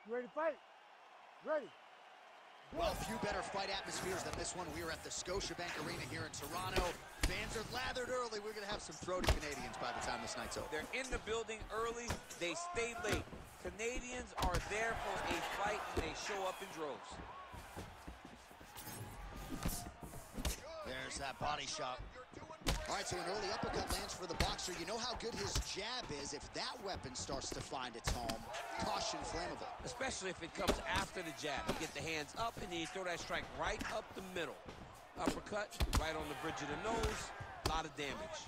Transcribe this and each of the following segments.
You ready to fight? Ready. Well, few better fight atmospheres than this one. We are at the Scotiabank Arena here in Toronto. Fans are lathered early. We're going to have some throaty Canadians by the time this night's over. They're in the building early. They stay late. Canadians are there for a fight, and they show up in droves. There's that body shot. All right, so an early uppercut lands for the boxer. You know how good his jab is. If that weapon starts to find its home, caution flammable. Especially if it comes after the jab. You get the hands up, and then you throw that strike right up the middle. Uppercut, right on the bridge of the nose. A lot of damage.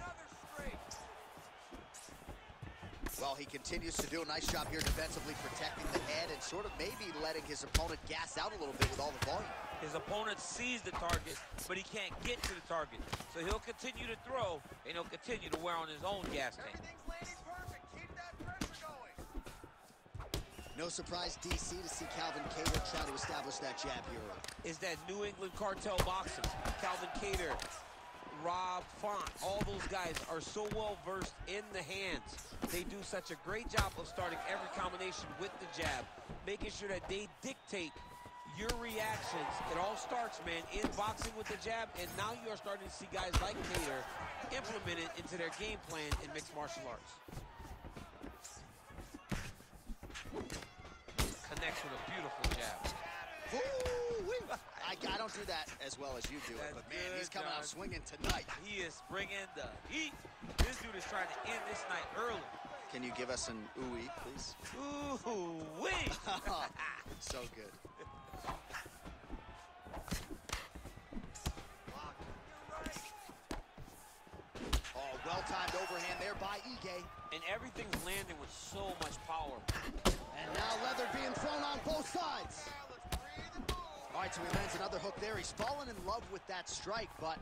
Well, he continues to do a nice job here defensively, protecting the head and sort of maybe letting his opponent gas out a little bit with all the volume. His opponent sees the target, but he can't get to the target. So he'll continue to throw, and he'll continue to wear on his own gas tank. Everything's landing perfect. Keep that pressure going. No surprise, DC, to see Calvin Kattar try to establish that jab here. Is that New England cartel boxing. Calvin Kattar, Rob Font, all those guys are so well versed in the hands. They do such a great job of starting every combination with the jab, making sure that they dictate your reactions. It all starts, man, in boxing with the jab, and now you are starting to see guys like Kattar implement it into their game plan in mixed martial arts. Connects with a beautiful jab. I don't do that as well as you do it, but man, he's coming out swinging tonight. He is bringing the heat. This dude is trying to end this night early. Can you give us an ooh-wee, please? Ooh-wee! So good. Oh, well-timed overhand there by Ige. And everything's landing with so much power. And now leather being thrown on both sides. All right, so he lands another hook there. He's fallen in love with that strike, but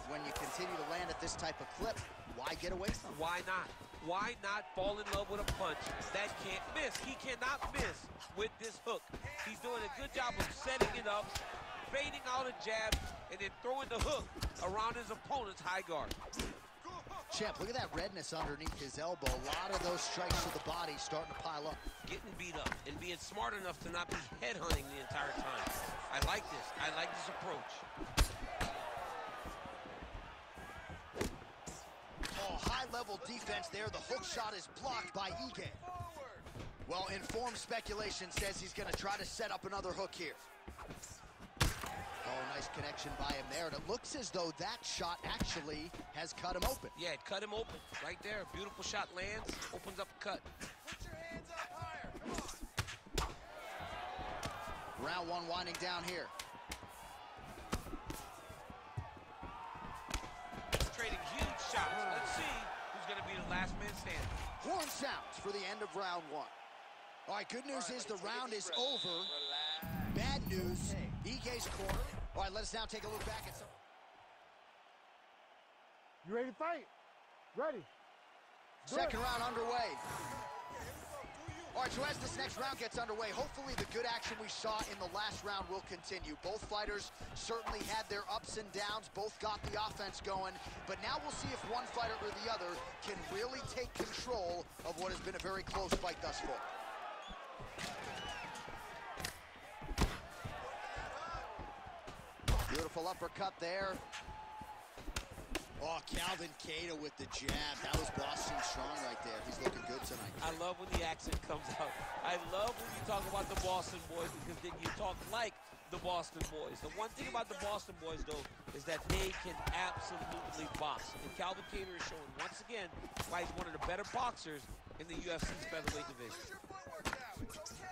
when you continue to land at this type of clip, why get away from it? Why not? Why not fall in love with a punch that can't miss? He cannot miss with this hook. He's doing a good job of setting it up, fading out a jab, and then throwing the hook around his opponent's high guard. Champ, look at that redness underneath his elbow. A lot of those strikes to the body starting to pile up. Getting beat up and being smart enough to not be headhunting the entire time. I like this. I like this approach. Oh, high-level defense there. The hook shot is blocked by Ige. Well, informed speculation says he's going to try to set up another hook here. Oh, nice connection by him there. And it looks as though that shot actually has cut him open. Yeah, it cut him open right there. Beautiful shot lands, opens up a cut. Put your hands up higher. Come on. Round one winding down here. Trading huge shots. Let's see who's going to be the last man standing. Horn sounds for the end of round one. All right, good news is the round is over. Bad news, Ige's corner. All right, let us now take a look back at some. You ready to fight? Ready. Second round underway. All right, so as this next round gets underway, hopefully the good action we saw in the last round will continue. Both fighters certainly had their ups and downs, both got the offense going, but now we'll see if one fighter or the other can really take control of what has been a very close fight thus far. Beautiful uppercut there. Oh, Calvin Kattar with the jab. That was Boston strong right there. He's looking good tonight. I love when the accent comes out. I love when you talk about the Boston boys, because then you talk like the Boston boys. The one thing about the Boston boys, though, is that they can absolutely box. And Calvin Kattar is showing once again why he's one of the better boxers in the UFC's featherweight division. Use your footwork now. It's okay.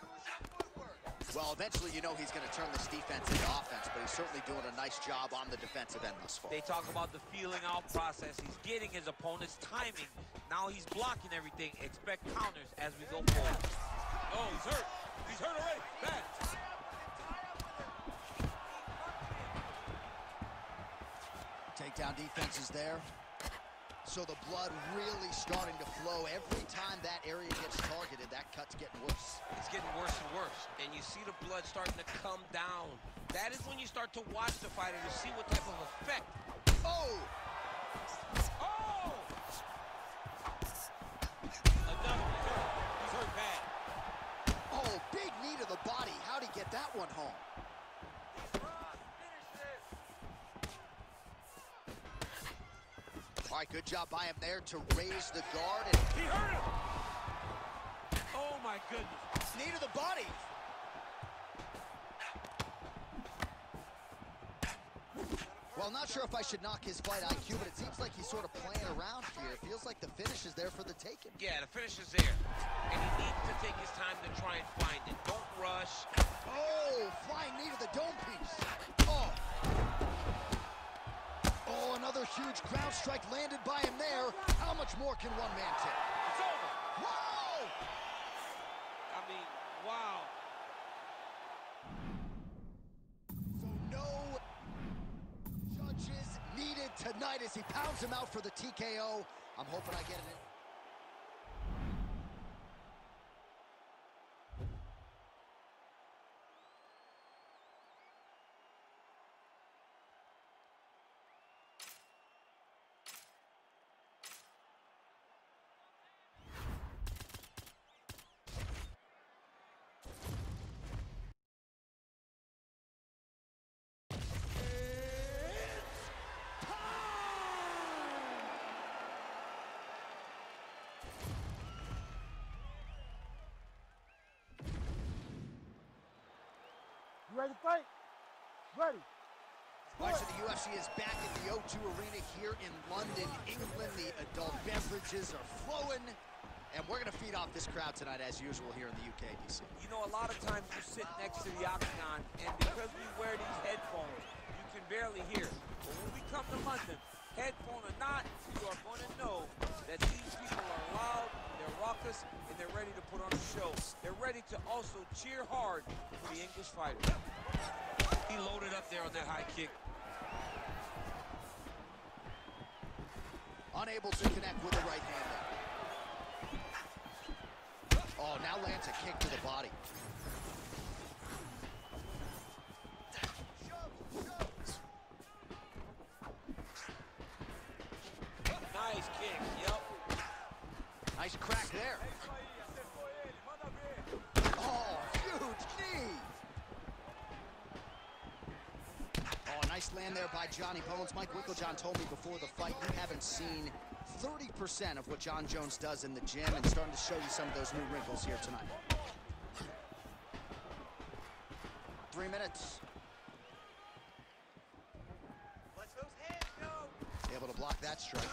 Use your footwork. Well, eventually you know he's going to turn this defense into offense, but he's certainly doing a nice job on the defensive end thus far. They talk about the feeling out process. He's getting his opponent's timing. Now he's blocking everything. Expect counters as we go forward. Oh, he's hurt. He's hurt already. Bad. Takedown defense is there. So the blood really starting to flow. Every time that area gets targeted, that cut's getting worse. It's getting worse and worse. And you see the blood starting to come down. That is when you start to watch the fighter to see what type of effect. Oh! Oh! Another. He's hurt bad. Oh, big All right, good job by him there to raise the guard. And He hurt him. Oh, my goodness. knee to the body. Well, not sure if I should knock his fight IQ, but it seems like he's sort of playing around here. It feels like the finish is there for the taking. Yeah, the finish is there. And he needs to take his time to try and find it. Don't rush. Oh, flying knee to the dome piece. Oh. Oh, another huge ground strike landed by him there. How much more can one man take? It's over. Whoa! I mean, wow. So no judges needed tonight as he pounds him out for the TKO. I'm hoping I get it. You ready to fight? Ready. Watch the UFC is back at the O2 Arena here in London, England. The adult beverages are flowing, and we're going to feed off this crowd tonight as usual here in the UK, DC. You know, a lot of times you sit next to the octagon, and because we wear these headphones, you can barely hear. But when we come to London, headphone or not, you are going to know that these people are loud, they're raucous, and they're ready to put on a show. They're ready to also cheer hard for the English fighter. He loaded up there on that high kick. Unable to connect with the right hand there. Oh, now lands a kick to the body. Nice kick, yep. Nice crack there. Oh, huge knee. Oh, nice land there by Johnny Bones. Mike Winklejohn told me before the fight you haven't seen 30% of what John Jones does in the gym, and starting to show you some of those new wrinkles here tonight. 3 minutes. Let those hands go. Able to block that strike.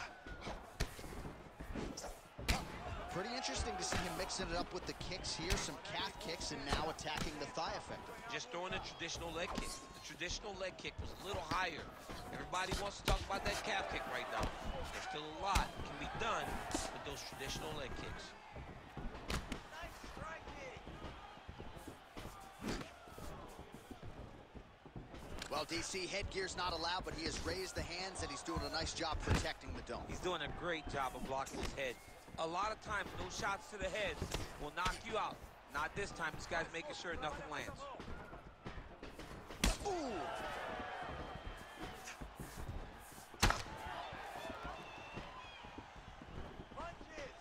Pretty interesting to see him mixing it up with the kicks here, some calf kicks, and now attacking the thigh effectively. Just throwing a traditional leg kick. The traditional leg kick was a little higher. Everybody wants to talk about that calf kick right now. There's still a lot can be done with those traditional leg kicks. Nice striking. Well, DC, headgear's not allowed, but he has raised the hands, and he's doing a nice job protecting the dome. He's doing a great job of blocking his head. A lot of times, those shots to the head will knock you out. Not this time. This guy's making sure nothing lands. Ooh! Punches.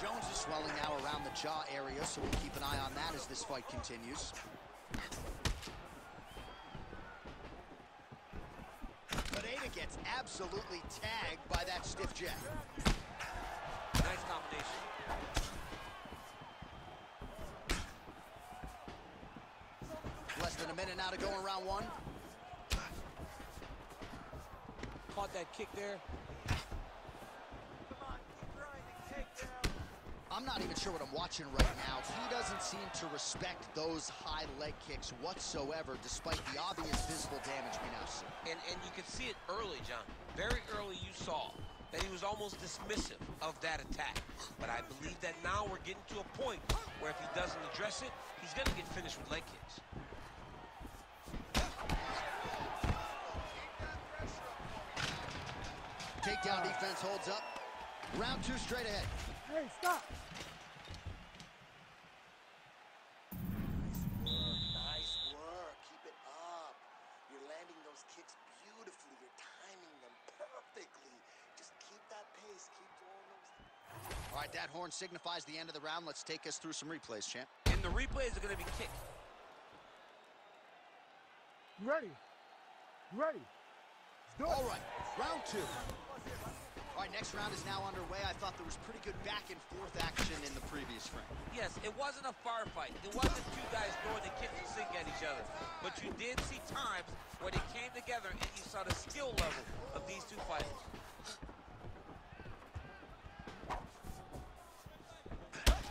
Jones is swelling now around the jaw area, so we'll keep an eye on that as this fight continues. Pineda gets absolutely tagged by that stiff jab. Nice combination. Less than a minute now to go in round one. Caught that kick there. Come on, keep grinding. Takedown. I'm not even sure what I'm watching right now. He doesn't seem to respect those high leg kicks whatsoever, despite the obvious visible damage we now see. And you can see it early, John. Very early you saw that he was almost dismissive of that attack. But I believe that now we're getting to a point where if he doesn't address it, he's going to get finished with leg kicks. Takedown defense holds up. Round two straight ahead. Hey, stop. Nice work. Keep it up. You're landing those kicks beautifully. You're timing them perfectly. Just keep that pace. Keep doing those. All right, that horn signifies the end of the round. Let's take us through some replays, champ. And the replays are going to be kicked. You ready? You ready? All right, round 2. All right, next round is now underway. I thought there was pretty good back and forth action in the previous frame. Yes, it wasn't a firefight. It wasn't two guys throwing the kitchen sink at each other. But you did see times where they came together and you saw the skill level of these two fighters.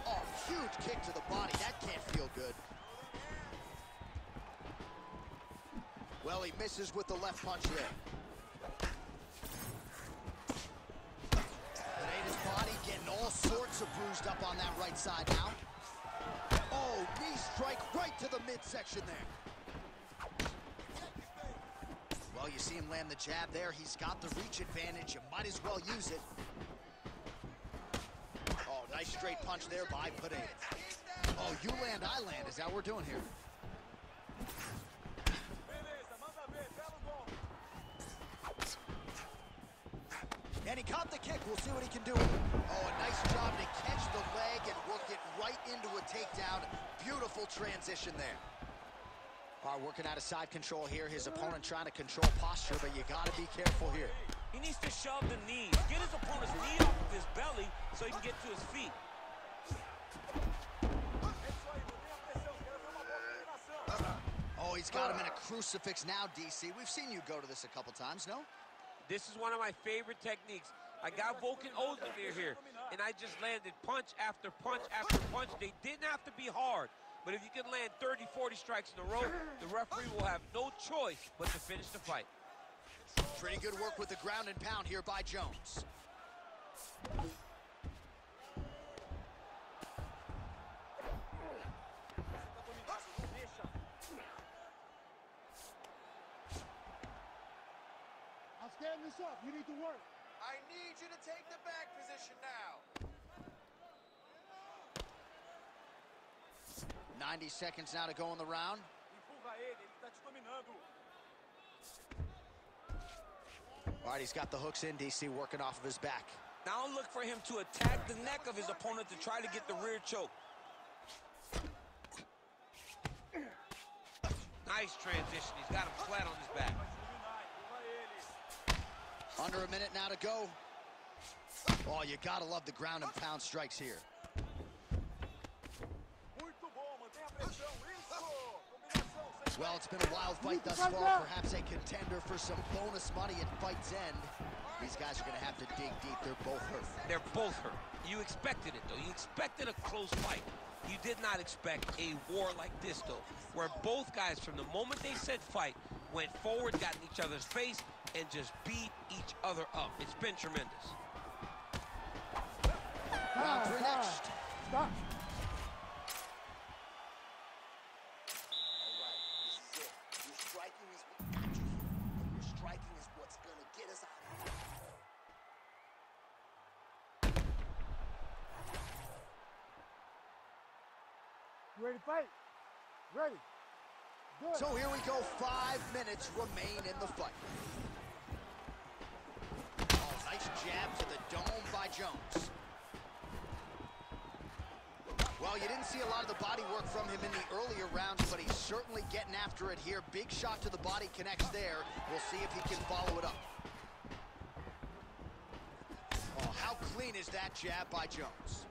Oh, huge kick to the body. That can't feel good. Well, he misses with the left punch there. His body getting all sorts of bruised up on that right side now. Oh, knee strike right to the midsection there. Well, you see him land the jab there. He's got the reach advantage. You might as well use it. Oh, nice straight punch there by Pereira. Oh, you land, I land. Is that what we're doing here? And he caught the kick. We'll see what he can do with it. Oh, a nice job to catch the leg and work it right into a takedown. Beautiful transition there. All right, working out of side control here. His opponent trying to control posture, but you got to be careful here. He needs to shove the knees. Get his opponent's knee off of his belly so he can get to his feet. Oh, he's got him in a crucifix now, DC. We've seen you go to this a couple times, no? This is one of my favorite techniques. I got Volkan Ozdemir here, and I just landed punch after punch after punch. They didn't have to be hard, but if you can land 30, 40 strikes in a row, the referee will have no choice but to finish the fight. Pretty good work with the ground and pound here by Jones. I'm standing this up. You need to work. I need you to take the back position now. 90 seconds now to go in the round. All right, he's got the hooks in, DC, working off of his back. Now look for him to attack the neck of his opponent to try to get the rear choke. Nice transition. He's got him flat on his back. Under a minute now to go. Oh, you gotta love the ground and pound strikes here. Well, it's been a wild fight thus far. Perhaps a contender for some bonus money at fight's end. These guys are gonna have to dig deep. They're both hurt. They're both hurt. You expected it, though. You expected a close fight. You did not expect a war like this, though, where both guys, from the moment they said fight, went forward, got in each other's face, and just beat each other up. It's been tremendous. Round 3 next. Stop. You ready to fight? Ready. Good. So here we go. 5 minutes remain in the fight. Oh, nice jab to the dome by Jones. Well, you didn't see a lot of the body work from him in the earlier rounds, but he's certainly getting after it here. Big shot to the body connects there. We'll see if he can follow it up. Oh, how clean is that jab by Jones?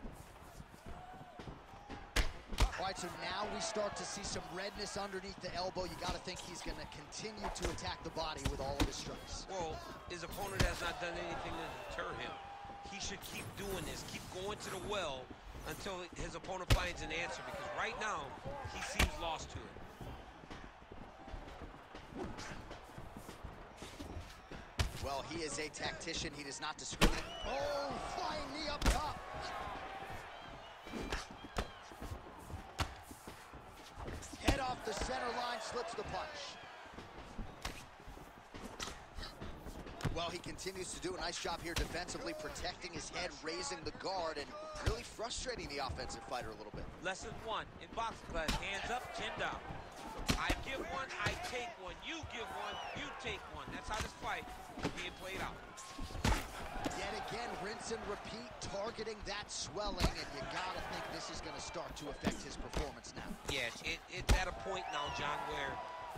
All right, so now we start to see some redness underneath the elbow. You got to think he's going to continue to attack the body with all of his strikes. Well, his opponent has not done anything to deter him. He should keep doing this, keep going to the well until his opponent finds an answer, because right now, he seems lost to it. Well, he is a tactician. He does not discriminate. Oh, flying knee up top. Head off the center line, slips the punch. Well, he continues to do a nice job here defensively, protecting his head, raising the guard, and really frustrating the offensive fighter a little bit. Lesson 1 in boxing class: hands up, chin down. I give one, I take one. You give one, you take one. That's how this fight is being played out. Yet again, rinse and repeat, targeting that swelling, and you gotta think this is gonna start to affect his performance now. Yeah, it's at a point now, John, where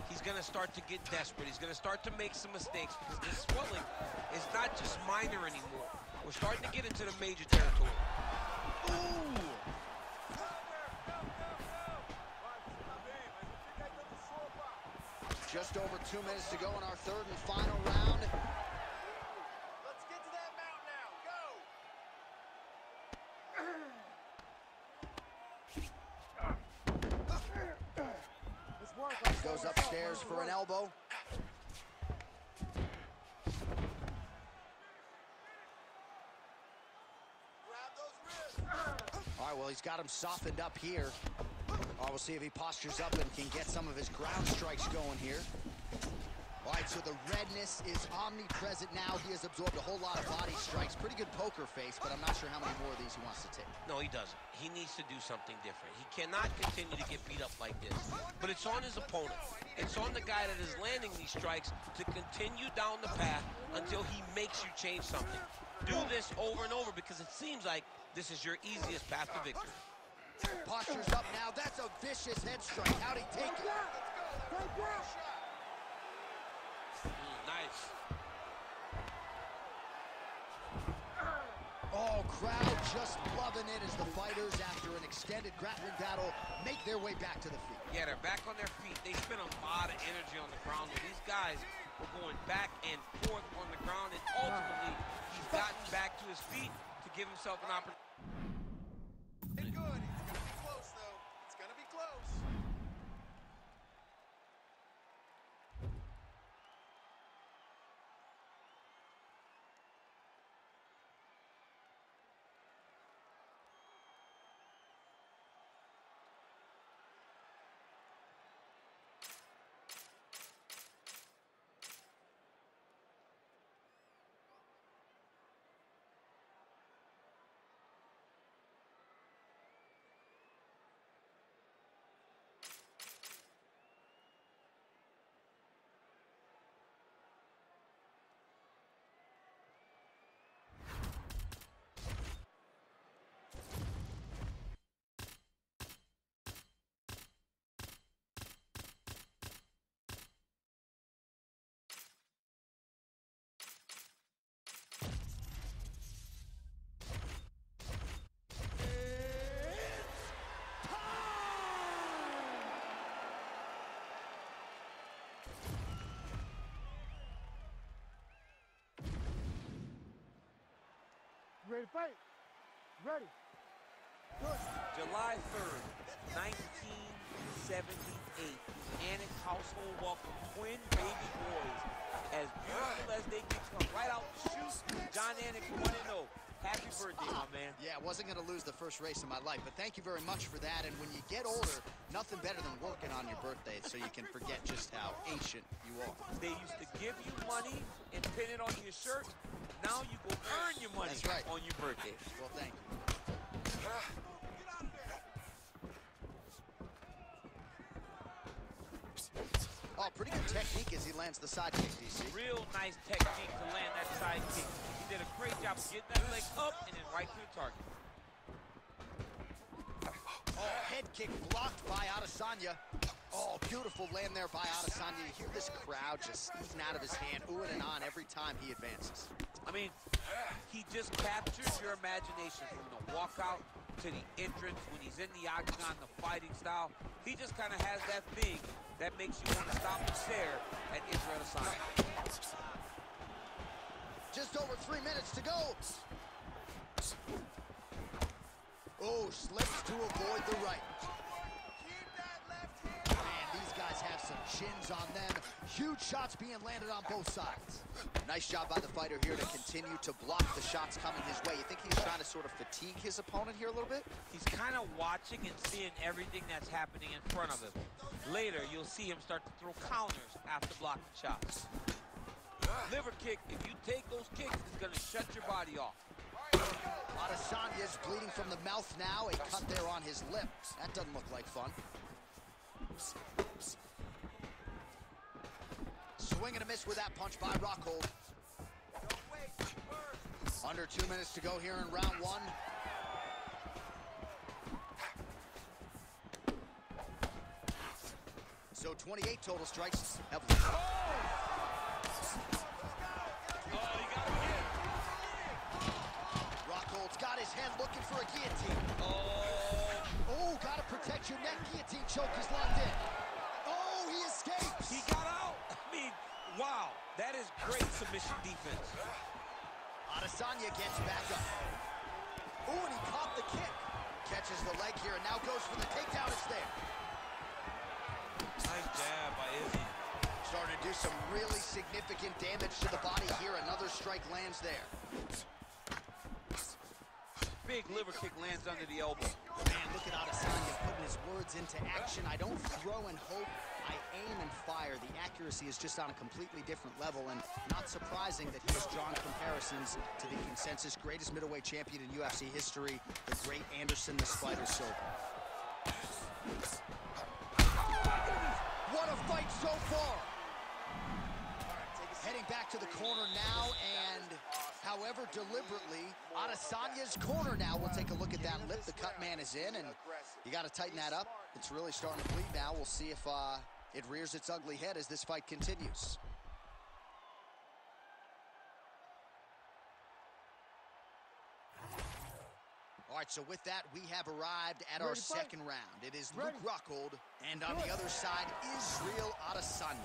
he's going to start to get desperate. He's going to start to make some mistakes because this swelling is not just minor anymore. We're starting to get into the major territory. Ooh! Just over 2 minutes to go in our third and final round. Let's get to that mount now. Go. Goes upstairs for an elbow. Grab those wrists. All right, well, he's got him softened up here. We'll see if he postures up and can get some of his ground strikes going here. All right, so the redness is omnipresent now. He has absorbed a whole lot of body strikes. Pretty good poker face, but I'm not sure how many more of these he wants to take. No, he doesn't. He needs to do something different. He cannot continue to get beat up like this. But it's on his opponent. It's on the guy that is landing these strikes to continue down the path until he makes you change something. Do this over and over because it seems like this is your easiest path to victory. Postures up now. That's a vicious head strike. How'd he take it? Nice. Oh, crowd just loving it as the fighters, after an extended grappling battle, make their way back to the feet. Yeah, they're back on their feet. They spent a lot of energy on the ground. And these guys were going back and forth on the ground, and ultimately, he's gotten back to his feet to give himself an opportunity. Good. It's gonna be close, though. It's gonna be close. Ready to fight? Ready. Good. July 3rd, 1978. Annex household welcomed twin baby boys. As beautiful as they can come right out the chute, John Annex 1-0. Happy birthday, my man. Yeah, wasn't going to lose the first race of my life, but thank you very much for that. And when you get older, nothing better than working on your birthday so you can forget just how ancient you are. They used to give you money and pin it on your shirt. Now you go earn your money on your birthday. Well, thank you. Oh, pretty good technique as he lands the side kick, DC. Real nice technique to land that side kick. He did a great job of getting that leg up and then right to the target. Oh, head kick blocked by Adesanya. Oh, beautiful land there by Adesanya. You hear this crowd just sneezing out of his hand, oohing and on every time he advances. I mean, he just captures your imagination from the walkout to the entrance when he's in the octagon, the fighting style. He just kind of has that thing that makes you want to stop and stare at Israel Adesanya. Just over 3 minutes to go. Oh, slips to avoid the right. Keep that left hand. Man, these guys have some chins on them. Huge shots being landed on both sides. Nice job by the fighter here to continue to block the shots coming his way. You think he's trying to sort of fatigue his opponent here a little bit? He's kind of watching and seeing everything that's happening in front of him. Later, you'll see him start to throw counters after blocking shots. Liver kick, if you take those kicks, it's going to shut your body off. Adesanya's bleeding from the mouth now. A cut there on his lip. That doesn't look like fun. Swing and a miss with that punch by Rockhold. Under 2 minutes to go here in round one. So 28 total strikes. Oh, he got him again. Rockhold's got his head looking for a guillotine. Oh, gotta protect your neck. Guillotine choke is locked in. Oh, he escapes. He got out. I mean, wow. That is great submission defense. Adesanya gets back up. Oh, and he caught the kick. Catches the leg here and now goes for the takedown. It's there. Nice jab by Izzy. Starting to do some really significant damage to the body here. Another strike lands there. Big liver kick lands under the elbow. Man, look at Adesanya putting his words into action. I don't throw and hope. I aim and fire. The accuracy is just on a completely different level, and not surprising that he has drawn comparisons to the consensus greatest middleweight champion in UFC history, the great Anderson the Spider Silva. What a fight so far! Heading back to the corner now, and however deliberately, Adesanya's corner now. We'll take a look at that lip. The cut man is in, and you got to tighten that up. It's really starting to bleed now. We'll see if it rears its ugly head as this fight continues. All right, so with that, we have arrived at our second round. It is Luke Rockhold, and on the other side, Israel Adesanya.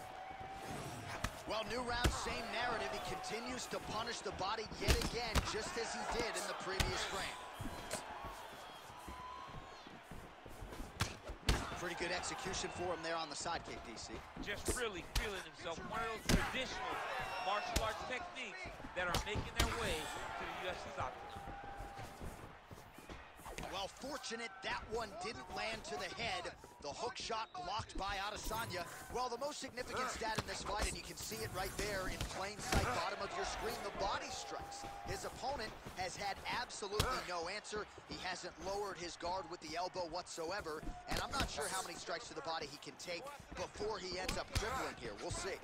Well, new round, same narrative. He continues to punish the body yet again, just as he did in the previous frame. Pretty good execution for him there on the side kick, DC. Just really feeling himself. One of those traditional martial arts techniques that are making their way to the UFC's octagon. Well, fortunate that one didn't land to the head. The hook shot blocked by Adesanya. Well, the most significant stat in this fight, and you can see it right there in plain sight, bottom of your screen, the body strikes. His opponent has had absolutely no answer. He hasn't lowered his guard with the elbow whatsoever, and I'm not sure how many strikes to the body he can take before he ends up crippling here. We'll see.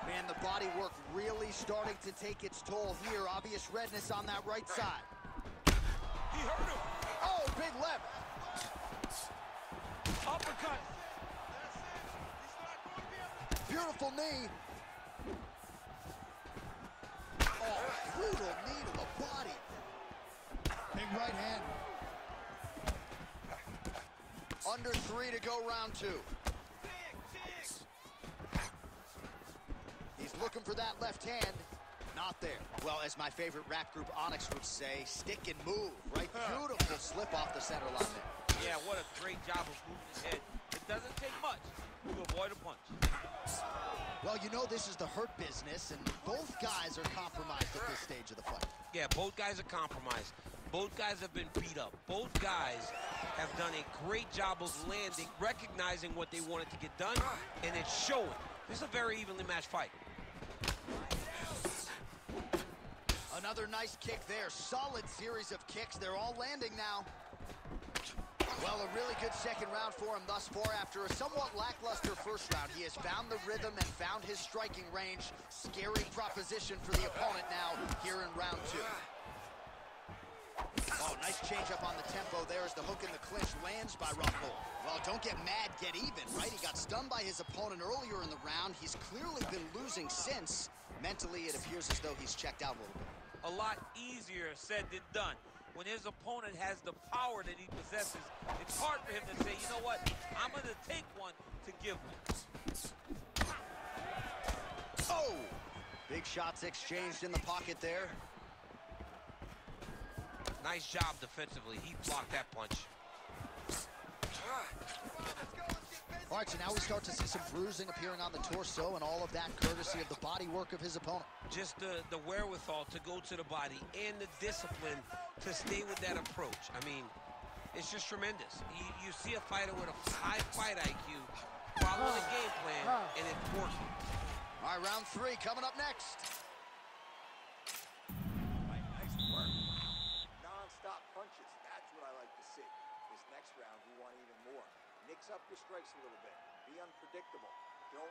Man, the body work really starting to take its toll here. Obvious redness on that right side. He hurt him. Oh, big left. Uppercut. Beautiful knee. Oh, brutal knee to the body. Big right hand. Under 3 to go round 2. He's looking for that left hand. Not there. Well, as my favorite rap group Onyx would say, stick and move, right? Beautiful slip off the center line there. Yeah, what a great job of moving his head. It doesn't take much to avoid a punch. Well, you know this is the hurt business, and both guys are compromised at this stage of the fight. Yeah, both guys are compromised. Both guys have been beat up. Both guys have done a great job of landing, recognizing what they wanted to get done, and it's showing. This is a very evenly matched fight. Another nice kick there. Solid series of kicks. They're all landing now. Well, a really good second round for him thus far. After a somewhat lackluster first round, he has found the rhythm and found his striking range. Scary proposition for the opponent now here in round 2. Oh, nice change up on the tempo there as the hook in the clinch lands by Rockhold. Well, don't get mad, get even, right? He got stunned by his opponent earlier in the round. He's clearly been losing since. Mentally, it appears as though he's checked out a little bit. A lot easier said than done. When his opponent has the power that he possesses, it's hard for him to say, you know what, I'm going to take one to give one. Oh! Big shots exchanged in the pocket there. Nice job defensively. He blocked that punch. All right, so now we start to see some bruising appearing on the torso, and all of that courtesy of the body work of his opponent. Just the wherewithal to go to the body and the discipline to stay with that approach. I mean, it's just tremendous. You see a fighter with a high fight IQ following a game plan, and it's working. All right, round 3 coming up next. Nice work. Non-stop punches. That's what I like to see. This next round, we want even more. Mix up your strikes a little bit. Be unpredictable. Don't...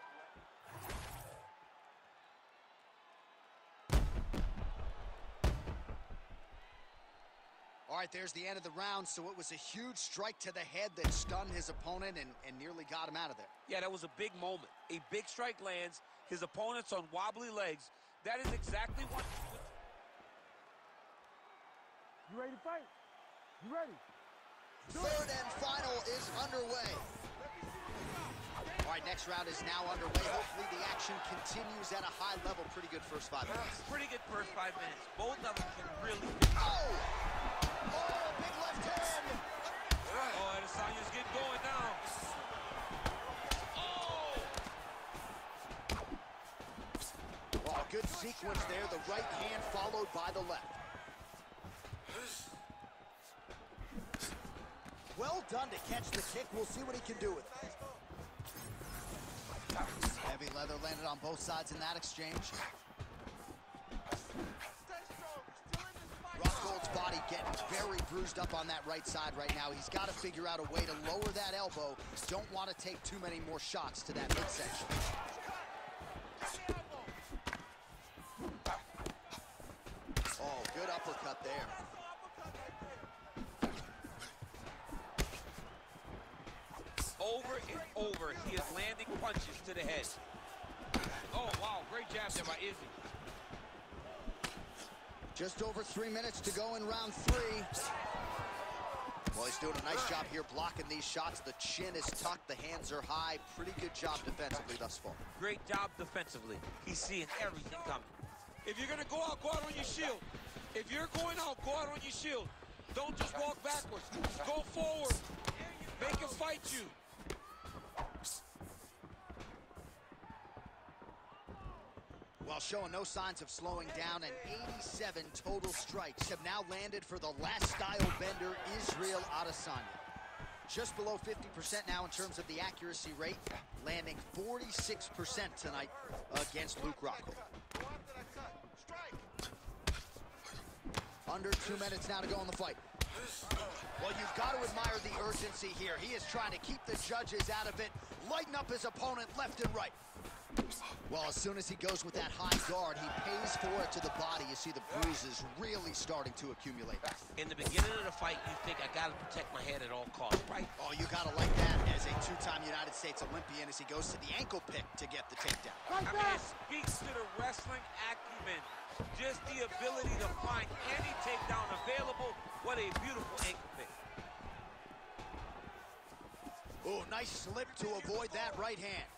All right, there's the end of the round, so it was a huge strike to the head that stunned his opponent and nearly got him out of there. Yeah, that was a big moment. A big strike lands, his opponent's on wobbly legs. That is exactly what... You ready to fight? You ready? Third and final is underway. All right, next round is now underway. Hopefully the action continues at a high level. Pretty good first 5 minutes. Pretty good first 5 minutes. Both of them can really... Oh! Oh, big left hand! Oh, Adesanya's getting going now. Oh, good sequence there. The right hand followed by the left. Well done to catch the kick. We'll see what he can do with it. Heavy leather landed on both sides in that exchange. Rockhold's body getting very bruised up on that right side right now. He's got to figure out a way to lower that elbow. Don't want to take too many more shots to that midsection. Oh, good uppercut there. Over and over, he is landing punches to the head. Oh, wow, great jab there by Izzy. Just over 3 minutes to go in round 3. Well, he's doing a nice job here blocking these shots. The chin is tucked, the hands are high. Pretty good job defensively thus far. Great job defensively. He's seeing everything coming. If you're gonna go out on your shield. If you're going out, go out on your shield. Don't just walk backwards. Go forward. Make him fight you. While showing no signs of slowing down, and 87 total strikes have now landed for the last style bender, Israel Adesanya. Just below 50% now in terms of the accuracy rate, landing 46% tonight against Luke Rockhold. Under 2 minutes now to go in the fight. Well, you've got to admire the urgency here. He is trying to keep the judges out of it, lighten up his opponent left and right. Well, as soon as he goes with that high guard, he pays for it to the body. You see the bruises really starting to accumulate. In the beginning of the fight, you think, I got to protect my head at all costs, right? Oh, you got to like that as a two-time United States Olympian as he goes to the ankle pick to get the takedown. I mean, it speaks to the wrestling acumen. Just the ability to find any takedown available. What a beautiful ankle pick. Oh, nice slip to avoid that right hand.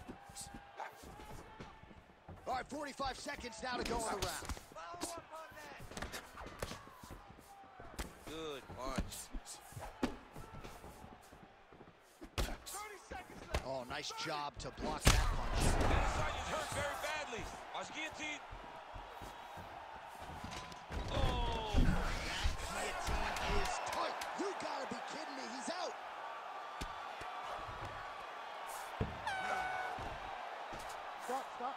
All right, 45 seconds now to go in the round. Good punch. Oh, nice job to block that punch. Adesanya's hurt very badly. Watch guillotine. Oh! That guillotine is tight. You gotta be kidding me. He's out. Stop.